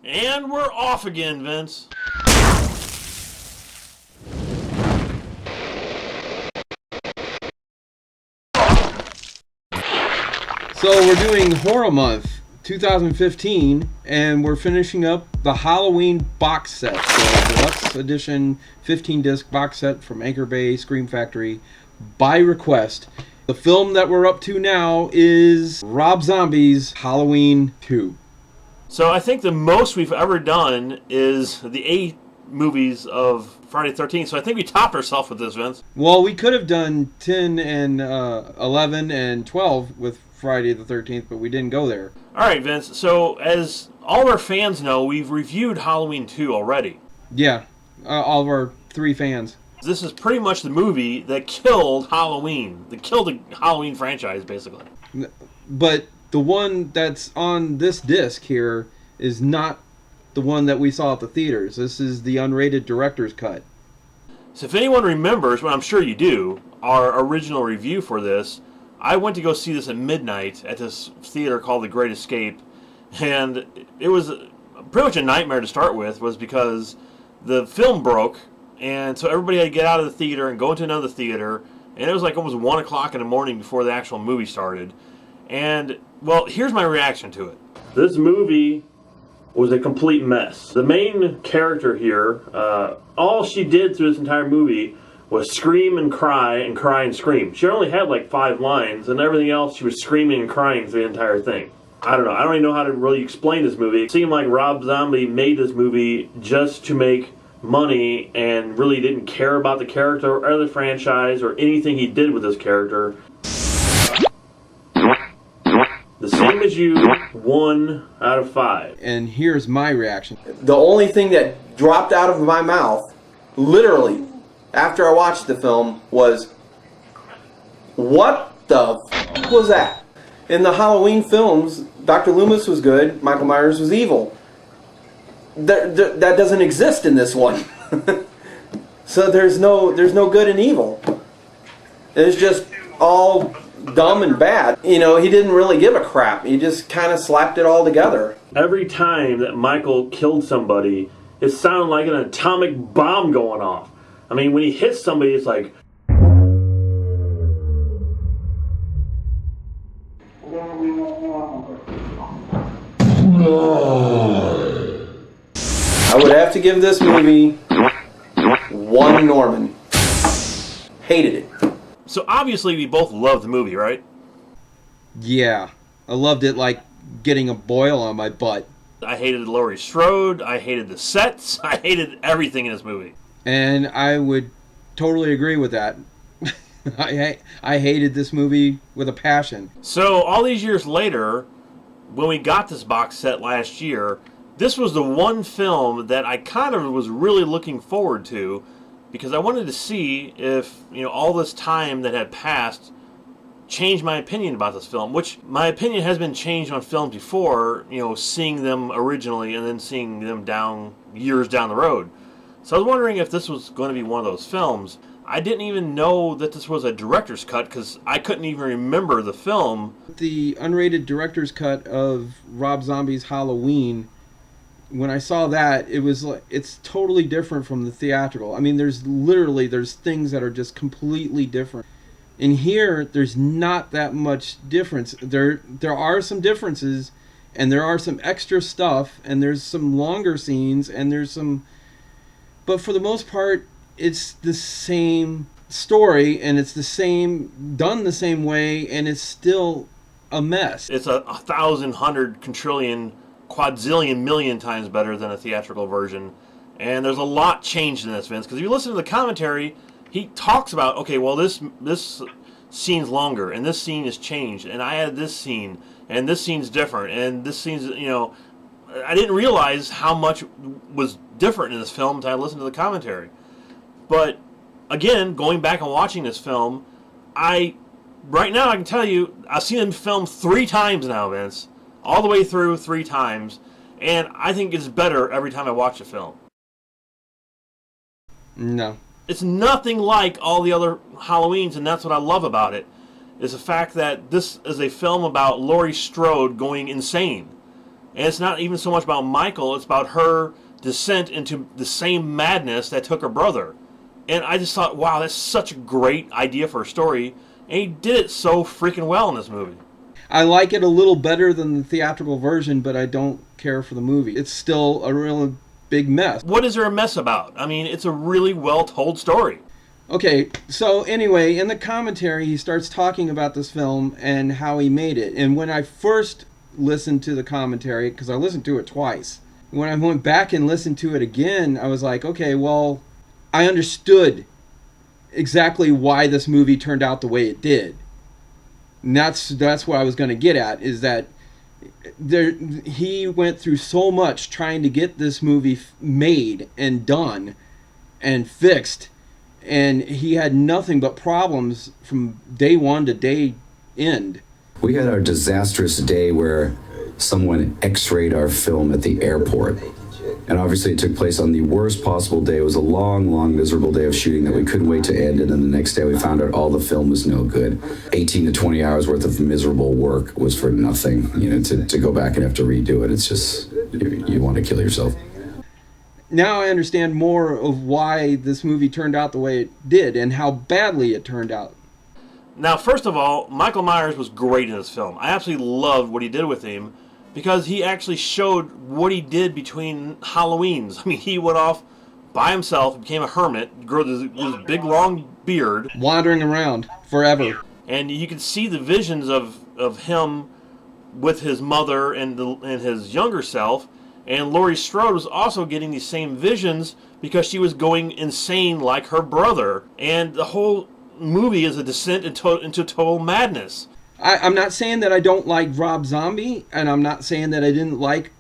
And we're off again, Vince. So we're doing Horror Month 2015, and we're finishing up the Halloween box set. The Deluxe Edition 15-disc box set from Anchor Bay Scream Factory by request. The film that we're up to now is Rob Zombie's Halloween 2. So I think the most we've ever done is the 8 movies of Friday the 13th. So I think we topped ourselves with this, Vince. Well, we could have done 10 and 11 and 12 with Friday the 13th, but we didn't go there. All right, Vince. So as all of our fans know, we've reviewed Halloween 2 already. Yeah, all of our 3 fans. This is pretty much the movie that killed Halloween. That killed the Halloween franchise, basically. But the one that's on this disc here is not the one that we saw at the theaters. This is the unrated director's cut. So if anyone remembers, well, I'm sure you do, our original review for this, I went to go see this at midnight at this theater called The Great Escape, and it was pretty much a nightmare to start with, was because the film broke, and so everybody had to get out of the theater and go into another theater, and it was like almost 1 o'clock in the morning before the actual movie started. And, well, here's my reaction to it. This movie was a complete mess. The main character here, all she did through this entire movie was scream and cry and cry and scream. She only had like 5 lines, and everything else she was screaming and crying through the entire thing. I don't know. I don't even know how to really explain this movie. It seemed like Rob Zombie made this movie just to make money and really didn't care about the character or the franchise or anything he did with this character. The same as you, 1 out of 5. And here's my reaction. The only thing that dropped out of my mouth, literally, after I watched the film, was, what the f*** was that? In the Halloween films, Dr. Loomis was good, Michael Myers was evil. That doesn't exist in this one. So there's no good and evil. It's just all dumb and bad. You know, he didn't really give a crap. He just kind of slapped it all together. Every time that Michael killed somebody, it sounded like an atomic bomb going off. I mean, when he hits somebody, it's like... I would have to give this movie 1 Norman. Hated it. So obviously we both loved the movie, right? Yeah, I loved it like getting a boil on my butt. I hated Laurie Strode, I hated the sets, I hated everything in this movie. And I would totally agree with that. I hated this movie with a passion. So all these years later, when we got this box set last year, this was the one film that I kind of was really looking forward to, because I wanted to see if, you know, all this time that had passed changed my opinion about this film, which my opinion has been changed on films before, you know, seeing them originally and then seeing them years down the road. So I was wondering if this was going to be one of those films. I didn't even know that this was a director's cut because I couldn't even remember the film. The unrated director's cut of Rob Zombie's Halloween, when I saw that, it was like, it's totally different from the theatrical. I mean, there's things that are just completely different. In here, there's not that much difference. There are some differences, and there are some extra stuff, and there's some longer scenes, and there's some... But for the most part, it's the same story, and it's done the same way, and it's still a mess. It's 1,000, 100, quadrillion, quadzillion, million times better than a theatrical version. And there's a lot changed in this, Vince, because if you listen to the commentary, he talks about, okay, well, this scene's longer, and this scene is changed, and I added this scene, and this scene's different, and this scene's, you know, I didn't realize how much was different in this film until I listened to the commentary. But, again, going back and watching this film, right now I can tell you, I've seen the film 3 times now, Vince. All the way through 3 times. And I think it's better every time I watch a film. No. It's nothing like all the other Halloweens, and that's what I love about it, is the fact that this is a film about Laurie Strode going insane. And it's not even so much about Michael, it's about her descent into the same madness that took her brother. And I just thought, wow, that's such a great idea for a story. And he did it so freaking well in this movie. I like it a little better than the theatrical version, but I don't care for the movie. It's still a real big mess. What is there a mess about? I mean, it's a really well-told story. Okay, so anyway, in the commentary, he starts talking about this film and how he made it. And when I first listened to the commentary, because I listened to it twice, when I went back and listened to it again, I was like, okay, well, I understood exactly why this movie turned out the way it did. And that's what I was going to get at, is that he went through so much trying to get this movie made and done and fixed, and he had nothing but problems from day one to day end. We had our disastrous day where someone x-rayed our film at the airport. And obviously it took place on the worst possible day. It was a long, long, miserable day of shooting that we couldn't wait to end. And then the next day we found out all the film was no good. 18 to 20 hours worth of miserable work was for nothing. To go back and have to redo it. It's just, you want to kill yourself. Now I understand more of why this movie turned out the way it did and how badly it turned out. Now, first of all, Michael Myers was great in this film. I absolutely loved what he did with him because he actually showed what he did between Halloweens. I mean, he went off by himself, became a hermit, grew this big long beard. Wandering around forever. And you could see the visions of him with his mother and his younger self. And Laurie Strode was also getting these same visions because she was going insane like her brother. And the whole movie is a descent into total madness. I'm not saying that I don't like Rob Zombie, and I'm not saying that I didn't like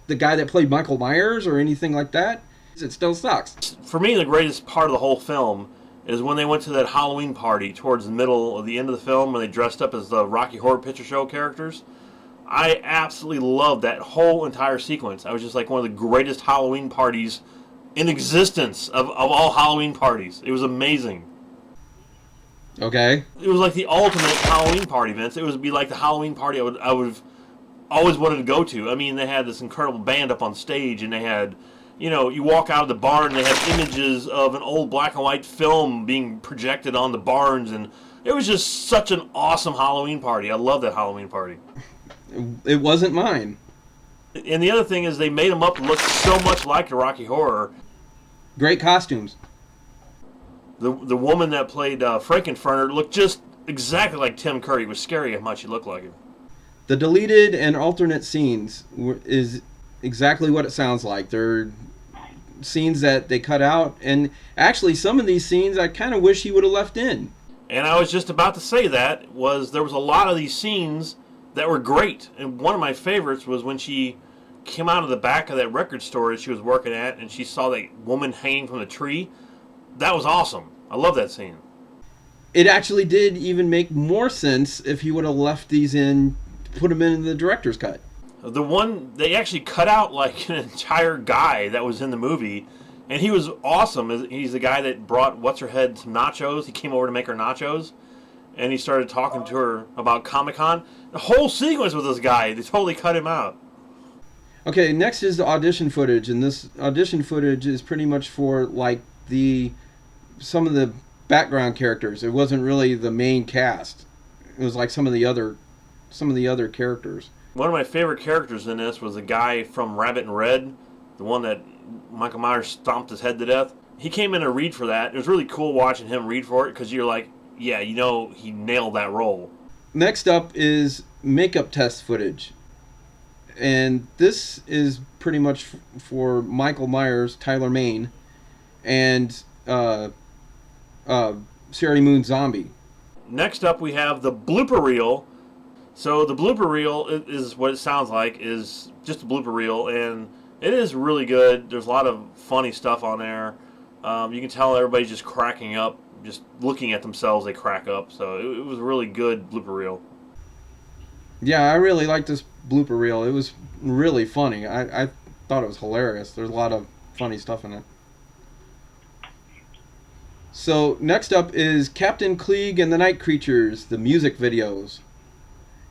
the guy that played Michael Myers or anything like that. It still sucks. For me, the greatest part of the whole film is when they went to that Halloween party towards the middle of the end of the film when they dressed up as the Rocky Horror Picture Show characters. I absolutely loved that whole entire sequence. I was just like one of the greatest Halloween parties in existence of all Halloween parties. It was amazing. Okay. It was like the ultimate Halloween party, Vince. It would be like the Halloween party I would have always wanted to go to. I mean, they had this incredible band up on stage, and they had, you walk out of the barn, and they had images of an old black and white film being projected on the barns, and it was just such an awesome Halloween party. I love that Halloween party. It wasn't mine. And the other thing is they made him up look so much like the Rocky Horror. Great costumes. The woman that played Frankenfurter looked just exactly like Tim Curry. It was scary how much he looked like him. The deleted and alternate scenes is exactly what it sounds like. They're scenes that they cut out, and actually some of these scenes I kind of wish he would have left in. And I was just about to say that, there was a lot of these scenes that were great. And one of my favorites was when she came out of the back of that record store that she was working at, and she saw that woman hanging from the tree. That was awesome. I love that scene. It actually did even make more sense if he would have left these in, put them in the director's cut. The one, they actually cut out like an entire guy that was in the movie, and he was awesome. He's the guy that brought What's-Her-Head some nachos. He came over to make her nachos, and he started talking to her about Comic-Con. The whole sequence with this guy, they totally cut him out. Okay, next is the audition footage, and this audition footage is pretty much for like some of the background characters. It wasn't really the main cast. It was like some of the other characters. One of my favorite characters in this was the guy from Rabbit in Red, the one that Michael Myers stomped his head to death. He came in to read for that. It was really cool watching him read for it because you're like, yeah, he nailed that role. Next up is makeup test footage. And this is pretty much for Michael Myers, Tyler Mane, and Sherry Moon Zombie. Next up we have the blooper reel. So the blooper reel is what it sounds like, is just a blooper reel, and it is really good. There's a lot of funny stuff on there. You can tell everybody's just cracking up, just looking at themselves, they crack up. So it was a really good blooper reel. Yeah, I really liked this blooper reel. It was really funny. I thought it was hilarious. There's a lot of funny stuff in it. So next up is Captain Klieg and the Night Creatures, the music videos.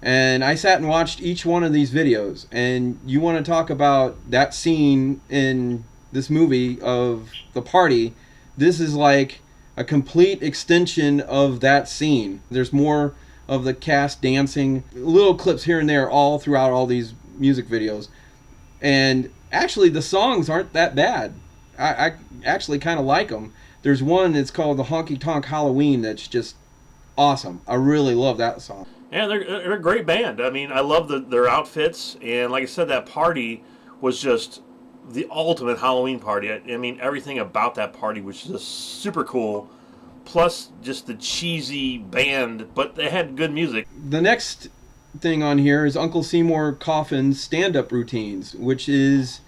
And I sat and watched each one of these videos. And you want to talk about that scene in this movie of the party, this is like a complete extension of that scene. There's more of the cast dancing, little clips here and there all throughout all these music videos. And actually the songs aren't that bad. I actually kind of like them. There's one that's called the Honky Tonk Halloween that's just awesome. I really love that song. Yeah, they're a great band. I mean, I love their outfits, and like I said, that party was just the ultimate Halloween party. I mean, everything about that party was just super cool, plus just the cheesy band, but they had good music. The next thing on here is Uncle Seymour Coffin's stand-up routines, which is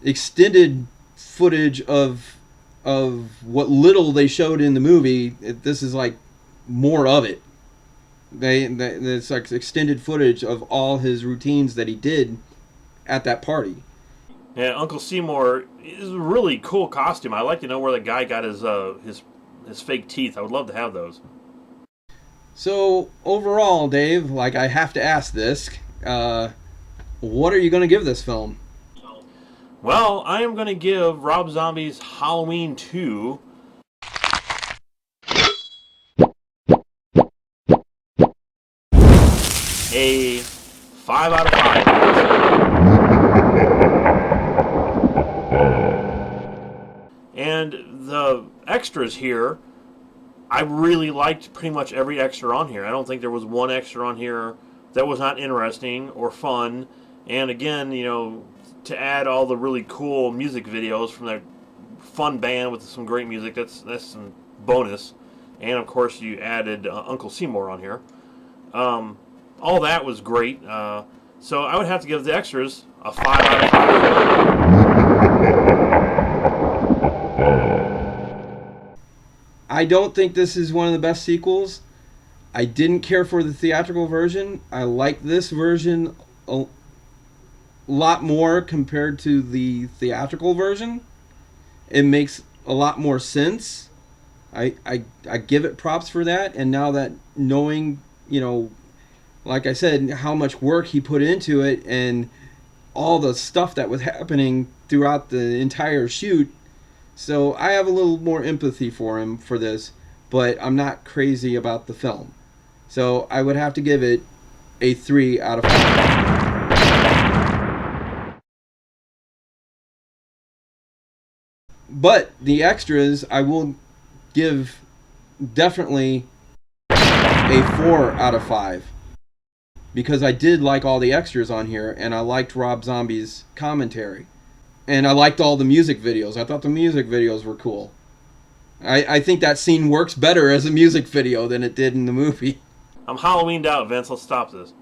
extended footage of what little they showed in the movie. This is like more of it. It's like extended footage of all his routines that he did at that party. Yeah, Uncle Seymour is a really cool costume. I'd like to know where the guy got his fake teeth. I would love to have those. So overall, Dave, like I have to ask this, what are you going to give this film? Well, I am going to give Rob Zombie's Halloween 2 a 5 out of 5. And the extras here, I really liked pretty much every extra on here. I don't think there was one extra on here that was not interesting or fun. And again, you know, to add all the really cool music videos from that fun band with some great music, that's some bonus. And of course, you added Uncle Seymour on here. All that was great. So I would have to give the extras a 5 out of 5. I don't think this is one of the best sequels. I didn't care for the theatrical version. I like this version a lot more compared to the theatrical version. It makes a lot more sense. I give it props for that. And now that knowing, you know, like I said, how much work he put into it and all the stuff that was happening throughout the entire shoot. So I have a little more empathy for him for this, but I'm not crazy about the film. So I would have to give it a 3 out of 5. But the extras, I will give definitely a 4 out of 5. Because I did like all the extras on here, and I liked Rob Zombie's commentary. And I liked all the music videos. I thought the music videos were cool. I think that scene works better as a music video than it did in the movie. I'm Halloweened out, Vince. Let's stop this.